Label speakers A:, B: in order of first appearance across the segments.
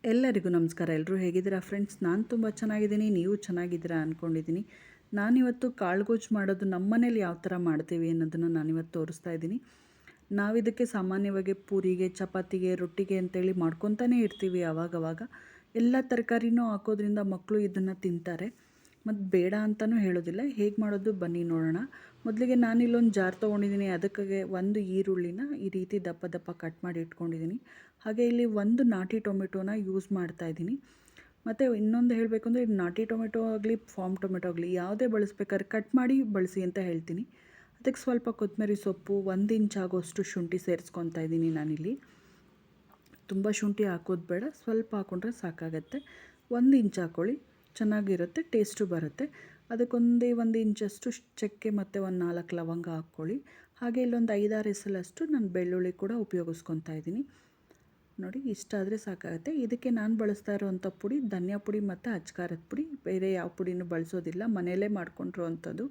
A: ಎಲ್ಲರಿಗೂ ನಮಸ್ಕಾರ. ಎಲ್ಲರೂ ಹೇಗಿದ್ದೀರಾ ಫ್ರೆಂಡ್ಸ್? ನಾನು ತುಂಬ ಚೆನ್ನಾಗಿದ್ದೀನಿ, ನೀವು ಚೆನ್ನಾಗಿದ್ದೀರಾ ಅಂದ್ಕೊಂಡಿದ್ದೀನಿ. ನಾನಿವತ್ತು ಕಾಳುಗೊಜ್ಜು ಮಾಡೋದು ನಮ್ಮ ಮನೇಲಿ ಯಾವ ಥರ ಮಾಡ್ತೀವಿ ಅನ್ನೋದನ್ನು ನಾನಿವತ್ತು ತೋರಿಸ್ತಾ ಇದ್ದೀನಿ. ನಾವಿದಕ್ಕೆ ಸಾಮಾನ್ಯವಾಗಿ ಪೂರಿಗೆ, ಚಪಾತಿಗೆ, ರೊಟ್ಟಿಗೆ ಅಂತೇಳಿ ಮಾಡ್ಕೊತಾನೇ ಇರ್ತೀವಿ ಆವಾಗವಾಗ. ಎಲ್ಲ ತರಕಾರಿನೂ ಹಾಕೋದ್ರಿಂದ ಮಕ್ಕಳು ಇದನ್ನು ತಿಂತಾರೆ ಮತ್ತು ಬೇಡ ಅಂತಲೂ ಹೇಳೋದಿಲ್ಲ. ಹೇಗೆ ಮಾಡೋದು ಬನ್ನಿ ನೋಡೋಣ. ಮೊದಲಿಗೆ ನಾನಿಲ್ಲೊಂದು ಜಾರ್ ತೊಗೊಂಡಿದ್ದೀನಿ. ಅದಕ್ಕೆ ಒಂದು ಈರುಳ್ಳಿನ ಈ ರೀತಿ ದಪ್ಪ ದಪ್ಪ ಕಟ್ ಮಾಡಿ ಇಟ್ಕೊಂಡಿದ್ದೀನಿ. ಹಾಗೆ ಇಲ್ಲಿ ಒಂದು ನಾಟಿ ಟೊಮೆಟೊನ ಯೂಸ್ ಮಾಡ್ತಾಯಿದ್ದೀನಿ. ಮತ್ತು ಇನ್ನೊಂದು ಹೇಳಬೇಕು ಅಂದರೆ ಇದು ನಾಟಿ ಟೊಮೆಟೊ ಆಗಲಿ ಫಾರ್ಮ್ ಟೊಮೆಟೊ ಆಗಲಿ ಯಾವುದೇ ಬಳಸ್ಬೇಕಾದ್ರೆ ಕಟ್ ಮಾಡಿ ಬಳಸಿ ಅಂತ ಹೇಳ್ತೀನಿ. ಅದಕ್ಕೆ ಸ್ವಲ್ಪ ಕೊತ್ತಂಬರಿ ಸೊಪ್ಪು, 1 ಇಂಚ್ ಆಗೋಷ್ಟು ಶುಂಠಿ ಸೇರಿಸ್ಕೊತಾ ಇದ್ದೀನಿ ನಾನಿಲ್ಲಿ. ತುಂಬ ಶುಂಠಿ ಹಾಕೋದು ಬೇಡ, ಸ್ವಲ್ಪ ಹಾಕ್ಕೊಂಡ್ರೆ ಸಾಕಾಗತ್ತೆ. 1 ಇಂಚ್ ಹಾಕ್ಕೊಳ್ಳಿ, ಚೆನ್ನಾಗಿರುತ್ತೆ, ಟೇಸ್ಟು ಬರುತ್ತೆ. ಅದಕ್ಕೊಂದೇ 1 ಇಂಚಷ್ಟು ಚಕ್ಕೆ ಮತ್ತು ಒಂದು 4 ಲವಂಗ ಹಾಕ್ಕೊಳ್ಳಿ. ಹಾಗೆ ಇಲ್ಲೊಂದು 5-6 ಎಸಲಷ್ಟು ನಾನು ಬೆಳ್ಳುಳ್ಳಿ ಕೂಡ ಉಪಯೋಗಿಸ್ಕೊತಾ ಇದ್ದೀನಿ. ನೋಡಿ, ಇಷ್ಟಾದರೆ ಸಾಕಾಗುತ್ತೆ. ಇದಕ್ಕೆ ನಾನು ಬಳಸ್ತಾ ಇರೋವಂಥ ಪುಡಿ ಧನಿಯಾ ಪುಡಿ ಮತ್ತು ಅಚ್ಕಾರದ ಪುಡಿ, ಬೇರೆ ಯಾವ ಪುಡಿನೂ ಬಳಸೋದಿಲ್ಲ, ಮನೆಯಲ್ಲೇ ಮಾಡ್ಕೊಂಡಿರೋ ಅಂಥದ್ದು.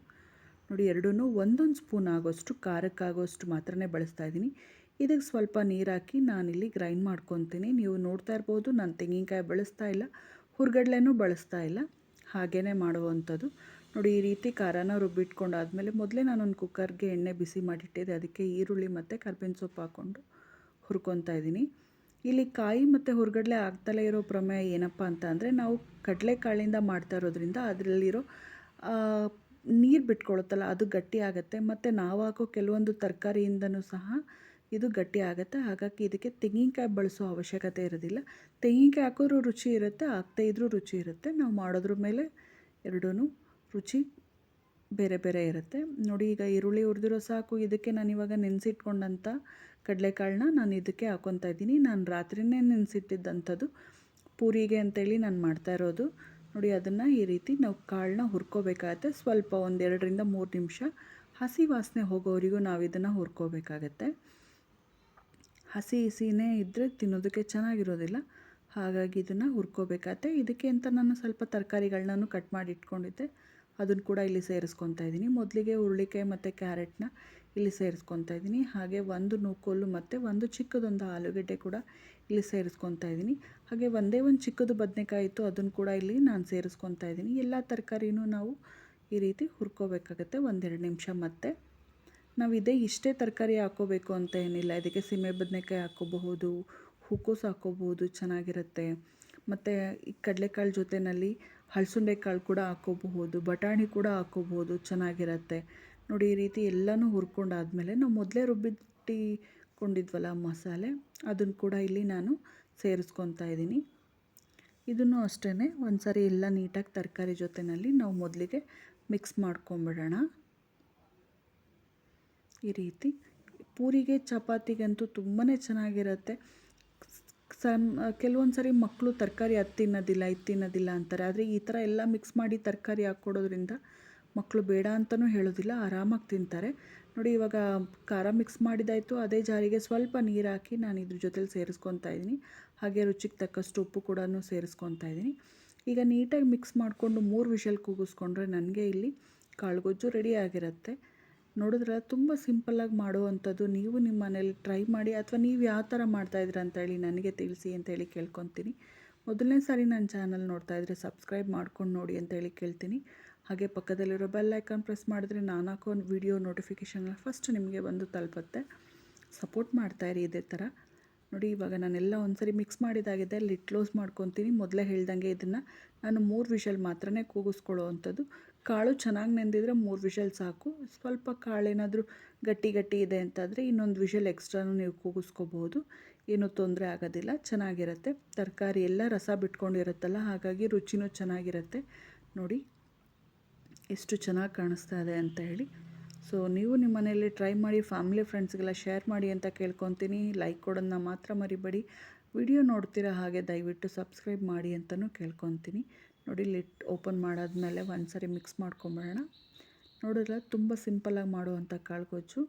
A: ನೋಡಿ, ಎರಡೂ ಒಂದೊಂದು ಸ್ಪೂನ್ ಆಗೋಷ್ಟು ಖಾರಕ್ಕಾಗೋಷ್ಟು ಮಾತ್ರನೇ ಬಳಸ್ತಾ ಇದ್ದೀನಿ. ಇದಕ್ಕೆ ಸ್ವಲ್ಪ ನೀರು ಹಾಕಿ ನಾನಿಲ್ಲಿ ಗ್ರೈಂಡ್ ಮಾಡ್ಕೊತೀನಿ. ನೀವು ನೋಡ್ತಾ ಇರ್ಬೋದು, ನಾನು ತೆಂಗಿನಕಾಯಿ ಬಳಸ್ತಾ ಇಲ್ಲ, ಹುರ್ಗಡ್ಲೆನೂ ಬಳಸ್ತಾ ಇಲ್ಲ, ಹಾಗೇ ಮಾಡುವಂಥದ್ದು. ನೋಡಿ, ಈ ರೀತಿ ಖಾರನ ರುಬ್ಬಿಟ್ಕೊಂಡಾದಮೇಲೆ ಮೊದಲೇ ನಾನೊಂದು ಕುಕ್ಕರ್ಗೆ ಎಣ್ಣೆ ಬಿಸಿ ಮಾಡಿಟ್ಟಿದ್ದೆ. ಅದಕ್ಕೆ ಈರುಳ್ಳಿ ಮತ್ತು ಕರ್ಬೇವಿನ ಸೊಪ್ಪು ಹಾಕ್ಕೊಂಡು ಹುರ್ಕೊತಾ ಇದ್ದೀನಿ. ಇಲ್ಲಿ ಕಾಯಿ ಮತ್ತು ಹುರ್ಗಡ್ಲೆ ಆಗ್ತಲೇ ಇರೋ ಪ್ರಮೇಯ ಏನಪ್ಪ ಅಂತ ಅಂದರೆ, ನಾವು ಕಡಲೆಕಾಳಿಂದ ಮಾಡ್ತಾ ಇರೋದ್ರಿಂದ ಅದರಲ್ಲಿರೋ ನೀರು ಬಿಟ್ಕೊಳುತ್ತಲ್ಲ, ಅದು ಗಟ್ಟಿ ಆಗುತ್ತೆ. ಮತ್ತು ನಾವು ಹಾಕೋ ಕೆಲವೊಂದು ತರಕಾರಿಯಿಂದನೂ ಸಹ ಇದು ಗಟ್ಟಿ ಆಗುತ್ತೆ. ಹಾಗಾಗಿ ಇದಕ್ಕೆ ತೆಂಗಿನಕಾಯಿ ಬಳಸೋ ಅವಶ್ಯಕತೆ ಇರೋದಿಲ್ಲ. ತೆಂಗಿನಕಾಯಿ ಹಾಕಿದ್ರೂ ರುಚಿ ಇರುತ್ತೆ, ಹಾಕದೇ ಇದ್ರೂ ರುಚಿ ಇರುತ್ತೆ. ನಾವು ಮಾಡೋದ್ರ ಮೇಲೆ ಎರಡೂ ರುಚಿ ಬೇರೆ ಬೇರೆ ಇರುತ್ತೆ. ನೋಡಿ, ಈಗ ಈರುಳ್ಳಿ ಹುರಿದಿರೋ ಸಾಕು. ಇದಕ್ಕೆ ನಾನಿವಾಗ ನೆನೆಸಿಟ್ಕೊಂಡಂಥ ಕಡಲೆಕಾಳನ್ನ ನಾನು ಇದಕ್ಕೆ ಹಾಕ್ಕೊತಾ ಇದ್ದೀನಿ. ನಾನು ರಾತ್ರಿಯೇ ನೆನೆಸಿಟ್ಟಿದ್ದಂಥದ್ದು, ಪೂರಿಗೆ ಅಂತೇಳಿ ನಾನು ಮಾಡ್ತಾ ಇರೋದು. ನೋಡಿ, ಅದನ್ನು ಈ ರೀತಿ ನಾವು ಕಾಳನ್ನ ಹುರ್ಕೋಬೇಕಾಗತ್ತೆ. ಸ್ವಲ್ಪ 1-2-3 ನಿಮಿಷ ಹಸಿ ವಾಸನೆ ಹೋಗೋವರೆಗೂ ನಾವು ಇದನ್ನು ಹುರ್ಕೋಬೇಕಾಗತ್ತೆ. ಹಸಿನೇ ಇದ್ದರೆ ತಿನ್ನೋದಕ್ಕೆ ಚೆನ್ನಾಗಿರೋದಿಲ್ಲ, ಹಾಗಾಗಿ ಇದನ್ನು ಹುರ್ಕೋಬೇಕಾಗತ್ತೆ. ಇದಕ್ಕೆ ಅಂತ ನಾನು ಸ್ವಲ್ಪ ತರಕಾರಿಗಳನ್ನೂ ಕಟ್ ಮಾಡಿ ಇಟ್ಕೊಂಡಿದ್ದೆ, ಅದನ್ನು ಕೂಡ ಇಲ್ಲಿ ಸೇರಿಸ್ಕೊತಾ ಇದ್ದೀನಿ. ಮೊದಲಿಗೆ ಹುರುಳಿಕಾಯಿ ಮತ್ತು ಕ್ಯಾರೆಟ್ನ ಇಲ್ಲಿ ಸೇರಿಸ್ಕೊತಾ ಇದ್ದೀನಿ. ಹಾಗೆ ಒಂದು ನೂಕೋಲು ಮತ್ತು ಒಂದು ಚಿಕ್ಕದೊಂದು ಆಲೂಗಡ್ಡೆ ಕೂಡ ಇಲ್ಲಿ ಸೇರಿಸ್ಕೊತಾ ಇದ್ದೀನಿ. ಹಾಗೆ ಒಂದೇ ಒಂದು ಚಿಕ್ಕದು ಬದನೆಕಾಯಿ ಇತ್ತು, ಅದನ್ನು ಕೂಡ ಇಲ್ಲಿ ನಾನು ಸೇರಿಸ್ಕೊತಾ ಇದ್ದೀನಿ. ಎಲ್ಲ ತರಕಾರಿನೂ ನಾವು ಈ ರೀತಿ ಹುರ್ಕೋಬೇಕಾಗತ್ತೆ 1-2 ನಿಮಿಷ. ಮತ್ತು ನಾವು ಇಷ್ಟೇ ತರಕಾರಿ ಹಾಕ್ಕೋಬೇಕು ಅಂತ ಏನಿಲ್ಲ. ಇದಕ್ಕೆ ಸೀಮೆ ಬದನೆಕಾಯಿ ಹಾಕ್ಕೋಬಹುದು, ಹೂಕೋಸು ಹಾಕ್ಕೋಬಹುದು, ಚೆನ್ನಾಗಿರುತ್ತೆ. ಮತ್ತು ಈ ಕಡಲೆಕಾಳು ಜೊತೆಯಲ್ಲಿ ಹಲಸುಂಡೆ ಕಾಳು ಕೂಡ ಹಾಕ್ಕೋಬಹುದು, ಬಟಾಣಿ ಕೂಡ ಹಾಕ್ಕೋಬಹುದು, ಚೆನ್ನಾಗಿರುತ್ತೆ. ನೋಡಿ, ಈ ರೀತಿ ಎಲ್ಲನೂ ಹುರ್ಕೊಂಡಾದಮೇಲೆ ನಾವು ಮೊದಲೇ ರುಬ್ಬಿಟ್ಟಿಕೊಂಡಿದ್ವಲ್ಲ ಮಸಾಲೆ, ಅದನ್ನು ಕೂಡ ಇಲ್ಲಿ ನಾನು ಸೇರಿಸ್ಕೊತಾ ಇದ್ದೀನಿ. ಇದನ್ನು ಅಷ್ಟೇ ಒಂದು ಸಾರಿ ಎಲ್ಲ ನೀಟಾಗಿ ತರಕಾರಿ ಜೊತೆಯಲ್ಲಿ ನಾವು ಮೊದಲಿಗೆ ಮಿಕ್ಸ್ ಮಾಡ್ಕೊಂಬಿಡೋಣ. ಈ ರೀತಿ ಪೂರಿಗೆ ಚಪಾತಿಗಂತೂ ತುಂಬಾ ಚೆನ್ನಾಗಿರುತ್ತೆ. ಕೆಲವೊಂದು ಸರಿ ಮಕ್ಕಳು ತರಕಾರಿ ಅದು ತಿನ್ನೋದಿಲ್ಲ, ಇದು ತಿನ್ನೋದಿಲ್ಲ ಅಂತಾರೆ. ಆದರೆ ಈ ಥರ ಎಲ್ಲ ಮಿಕ್ಸ್ ಮಾಡಿ ತರಕಾರಿ ಹಾಕ್ಕೊಡೋದ್ರಿಂದ ಮಕ್ಕಳು ಬೇಡ ಅಂತಲೂ ಹೇಳೋದಿಲ್ಲ, ಆರಾಮಾಗಿ ತಿಂತಾರೆ. ನೋಡಿ, ಇವಾಗ ಖಾರ ಮಿಕ್ಸ್ ಮಾಡಿದಾಯಿತು. ಅದೇ ಜಾರಿಗೆ ಸ್ವಲ್ಪ ನೀರು ಹಾಕಿ ನಾನು ಇದ್ರ ಜೊತೆಲಿ ಸೇರಿಸ್ಕೊತಾ ಇದ್ದೀನಿ. ಹಾಗೆ ರುಚಿಗೆ ತಕ್ಕಷ್ಟು ಉಪ್ಪು ಕೂಡ ಸೇರಿಸ್ಕೊತಾ ಇದ್ದೀನಿ. ಈಗ ನೀಟಾಗಿ ಮಿಕ್ಸ್ ಮಾಡಿಕೊಂಡು 3 ವಿಷಲ್ ಕೂಗಿಸ್ಕೊಂಡ್ರೆ ನನಗೆ ಇಲ್ಲಿ ಕಾಳುಗೊಜ್ಜು ರೆಡಿ ಆಗಿರುತ್ತೆ. ನೋಡಿದ್ರೆ ತುಂಬ ಸಿಂಪಲ್ಲಾಗಿ ಮಾಡುವಂಥದ್ದು. ನೀವು ನಿಮ್ಮ ಮನೇಲಿ ಟ್ರೈ ಮಾಡಿ, ಅಥವಾ ನೀವು ಯಾವ ಥರ ಮಾಡ್ತಾಯಿದ್ದೀರಾ ಅಂತೇಳಿ ನನಗೆ ತಿಳಿಸಿ ಅಂತೇಳಿ ಕೇಳ್ಕೊತೀನಿ. ಮೊದಲನೇ ಸಾರಿ ನನ್ನ ಚಾನಲ್ ನೋಡ್ತಾಯಿದ್ರೆ ಸಬ್ಸ್ಕ್ರೈಬ್ ಮಾಡ್ಕೊಂಡು ನೋಡಿ ಅಂತೇಳಿ ಕೇಳ್ತೀನಿ. ಹಾಗೆ ಪಕ್ಕದಲ್ಲಿರೋ ಬೆಲ್ ಐಕಾನ್ ಪ್ರೆಸ್ ಮಾಡಿದ್ರೆ ನಾನು ಹಾಕೋ ವಿಡಿಯೋ ನೋಟಿಫಿಕೇಷನ್ ಫಸ್ಟ್ ನಿಮಗೆ ಬಂದು ತಲುಪುತ್ತೆ. ಸಪೋರ್ಟ್ ಮಾಡ್ತಾಯಿರಿ ಇದೇ ಥರ. ನೋಡಿ, ಇವಾಗ ನಾನೆಲ್ಲ ಒಂದ್ಸರಿ ಮಿಕ್ಸ್ ಮಾಡಿದಾಗಿದೆ, ಲಿಡ್ ಕ್ಲೋಸ್ ಮಾಡ್ಕೊತೀನಿ. ಮೊದಲೇ ಹೇಳ್ದಂಗೆ ಇದನ್ನು ನಾನು 3 ವಿಷಲ್ ಮಾತ್ರನೇ ಕೂಗಿಸ್ಕೊಳ್ಳೋ ಅಂಥದ್ದು. ಕಾಳು ಚೆನ್ನಾಗಿ ನೆಂದಿದ್ರೆ 3 ವಿಷಲ್ ಸಾಕು. ಸ್ವಲ್ಪ ಕಾಳೇನಾದರೂ ಗಟ್ಟಿ ಇದೆ ಅಂತಂದರೆ ಇನ್ನೊಂದು ವಿಷಲ್ ಎಕ್ಸ್ಟ್ರಾನು ನೀವು ಕೂಗಿಸ್ಕೋಬೋದು, ಏನೂ ತೊಂದರೆ ಆಗೋದಿಲ್ಲ, ಚೆನ್ನಾಗಿರುತ್ತೆ. ತರಕಾರಿ ಎಲ್ಲ ರಸ ಬಿಟ್ಕೊಂಡಿರುತ್ತಲ್ಲ, ಹಾಗಾಗಿ ರುಚಿನೂ ಚೆನ್ನಾಗಿರುತ್ತೆ. ನೋಡಿ ಎಷ್ಟು ಚೆನ್ನಾಗಿ ಕಾಣಿಸ್ತಾ ಇದೆ ಅಂತ ಹೇಳಿ. ಸೊ ನೀವು ನಿಮ್ಮ ಮನೆಯಲ್ಲಿ ಟ್ರೈ ಮಾಡಿ, ಫ್ಯಾಮಿಲಿ ಫ್ರೆಂಡ್ಸ್ಗೆಲ್ಲ ಶೇರ್ ಮಾಡಿ ಅಂತ ಕೇಳ್ಕೊತೀನಿ. ಲೈಕ್ ಕೊಡೋದನ್ನ ಮಾತ್ರ ಮರಿಬೇಡಿ. ವಿಡಿಯೋ ನೋಡ್ತೀರಾ ಹಾಗೆ ದಯವಿಟ್ಟು ಸಬ್ಸ್ಕ್ರೈಬ್ ಮಾಡಿ ಅಂತಲೂ ಕೇಳ್ಕೊತೀನಿ. ನೋಡಿ, ಲಿಡ್ ಓಪನ್ ಮಾಡಾದ್ಮೇಲೆ ಒಂದು ಸಾರಿ ಮಿಕ್ಸ್ ಮಾಡ್ಕೊಂಬಿಡೋಣ. ನೋಡಿದ್ರೆ ತುಂಬ ಸಿಂಪಲ್ಲಾಗಿ ಮಾಡುವಂಥ ಕಾಳುಗೊಜ್ಜು.